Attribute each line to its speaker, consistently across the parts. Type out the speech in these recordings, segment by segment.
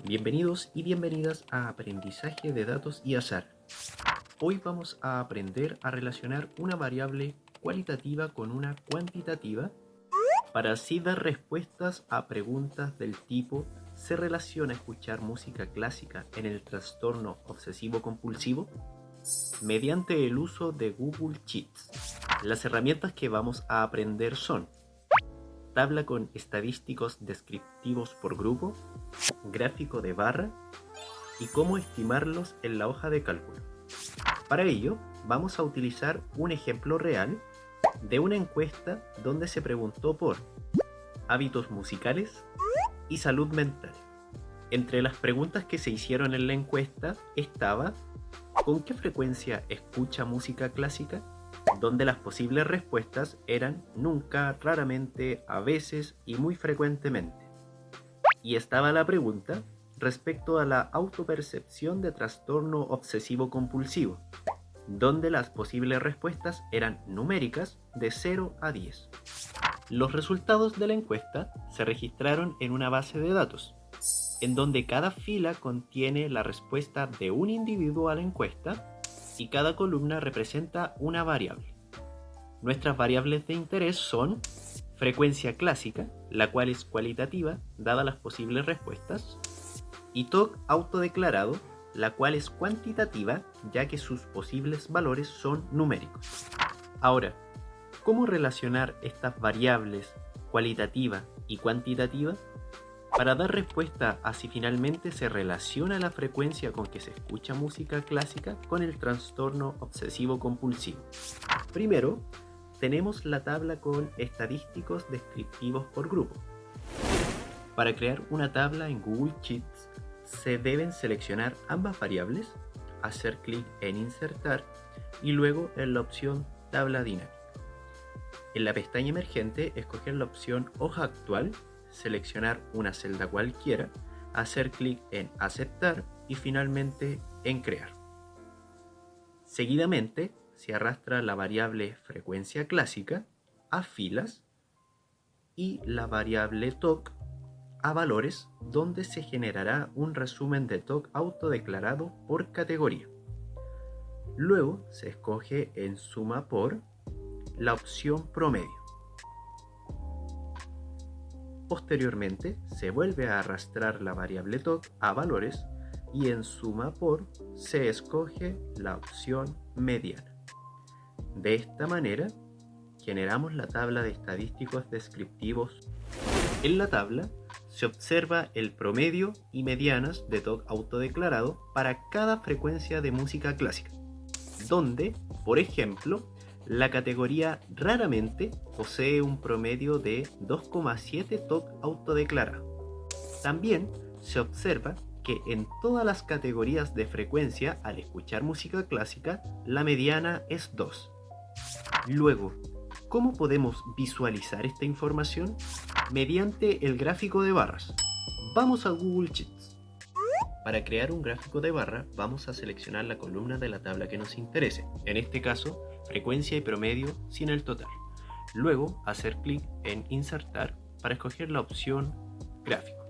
Speaker 1: Bienvenidos y bienvenidas a Aprendizaje de Datos y Azar. Hoy vamos a aprender a relacionar una variable cualitativa con una cuantitativa para así dar respuestas a preguntas del tipo: ¿se relaciona escuchar música clásica en el trastorno obsesivo-compulsivo? Mediante el uso de Google Sheets. Las herramientas que vamos a aprender son tabla con estadísticos descriptivos por grupo, gráfico de barra y cómo estimarlos en la hoja de cálculo. Para ello, vamos a utilizar un ejemplo real de una encuesta donde se preguntó por hábitos musicales y salud mental. Entre las preguntas que se hicieron en la encuesta estaba: ¿con qué frecuencia escucha música clásica? Donde las posibles respuestas eran nunca, raramente, a veces y muy frecuentemente. Y estaba la pregunta respecto a la autopercepción de trastorno obsesivo-compulsivo, donde las posibles respuestas eran numéricas de 0 a 10. Los resultados de la encuesta se registraron en una base de datos, en donde cada fila contiene la respuesta de un individuo a la encuesta y cada columna representa una variable. Nuestras variables de interés son frecuencia clásica, la cual es cualitativa, dadas las posibles respuestas, y TOC autodeclarado, la cual es cuantitativa, ya que sus posibles valores son numéricos. Ahora, ¿cómo relacionar estas variables cualitativa y cuantitativa? Para dar respuesta a si finalmente se relaciona la frecuencia con que se escucha música clásica con el trastorno obsesivo-compulsivo. Primero, tenemos la tabla con estadísticos descriptivos por grupo. Para crear una tabla en Google Sheets, se deben seleccionar ambas variables, hacer clic en Insertar y luego en la opción Tabla dinámica. En la pestaña emergente, escoger la opción Hoja actual, seleccionar una celda cualquiera, hacer clic en Aceptar y finalmente en Crear. Seguidamente, se arrastra la variable frecuencia clásica a filas y la variable TOC a valores, donde se generará un resumen de TOC autodeclarado por categoría. Luego se escoge en suma por la opción promedio. Posteriormente, se vuelve a arrastrar la variable TOC a valores y en suma por se escoge la opción mediana. De esta manera, generamos la tabla de estadísticos descriptivos. En la tabla se observa el promedio y medianas de TOC autodeclarado para cada frecuencia de música clásica, donde, por ejemplo, la categoría raramente posee un promedio de 2,7 TOC autodeclarado. También se observa que en todas las categorías de frecuencia al escuchar música clásica, la mediana es 2. Luego, ¿cómo podemos visualizar esta información? Mediante el gráfico de barras. Vamos a Google Sheets. Para crear un gráfico de barra, vamos a seleccionar la columna de la tabla que nos interese, en este caso, frecuencia y promedio sin el total. Luego, hacer clic en Insertar para escoger la opción Gráfico.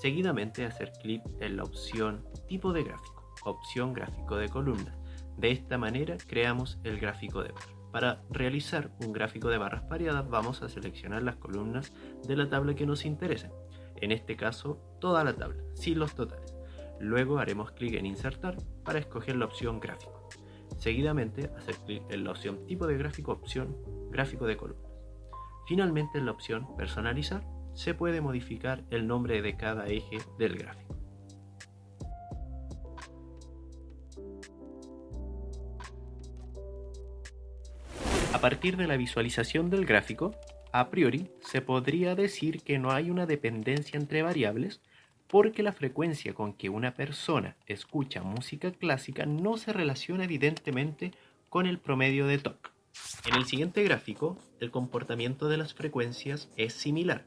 Speaker 1: Seguidamente, hacer clic en la opción Tipo de gráfico, opción Gráfico de columnas. De esta manera, creamos el gráfico de barra. Para realizar un gráfico de barras pareadas, vamos a seleccionar las columnas de la tabla que nos interesen. En este caso, toda la tabla, sin los totales. Luego haremos clic en Insertar para escoger la opción Gráfico. Seguidamente, hacer clic en la opción Tipo de gráfico, opción Gráfico de columnas. Finalmente, en la opción Personalizar, se puede modificar el nombre de cada eje del gráfico. A partir de la visualización del gráfico, a priori se podría decir que no hay una dependencia entre variables, porque la frecuencia con que una persona escucha música clásica no se relaciona evidentemente con el promedio de TOC. En el siguiente gráfico, el comportamiento de las frecuencias es similar,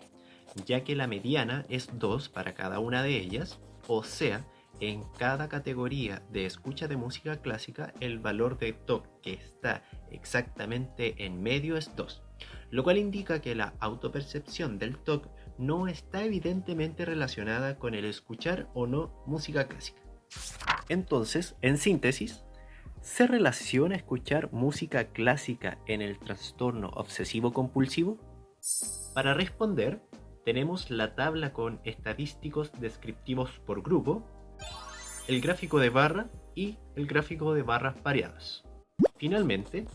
Speaker 1: ya que la mediana es 2 para cada una de ellas, o sea, en cada categoría de escucha de música clásica, el valor de TOC que está exactamente en medio es 2, lo cual indica que la autopercepción del TOC no está evidentemente relacionada con el escuchar o no música clásica. Entonces, en síntesis, ¿se relaciona escuchar música clásica en el trastorno obsesivo-compulsivo? Para responder, tenemos la tabla con estadísticos descriptivos por grupo, el gráfico de barra y el gráfico de barras variadas. Finalmente,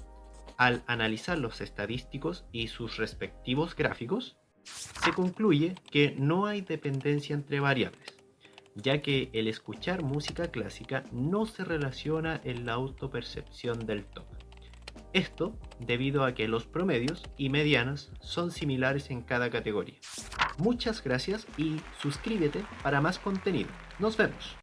Speaker 1: al analizar los estadísticos y sus respectivos gráficos, se concluye que no hay dependencia entre variables, ya que el escuchar música clásica no se relaciona en la autopercepción del TOC. Esto debido a que los promedios y medianas son similares en cada categoría. Muchas gracias y suscríbete para más contenido. Nos vemos.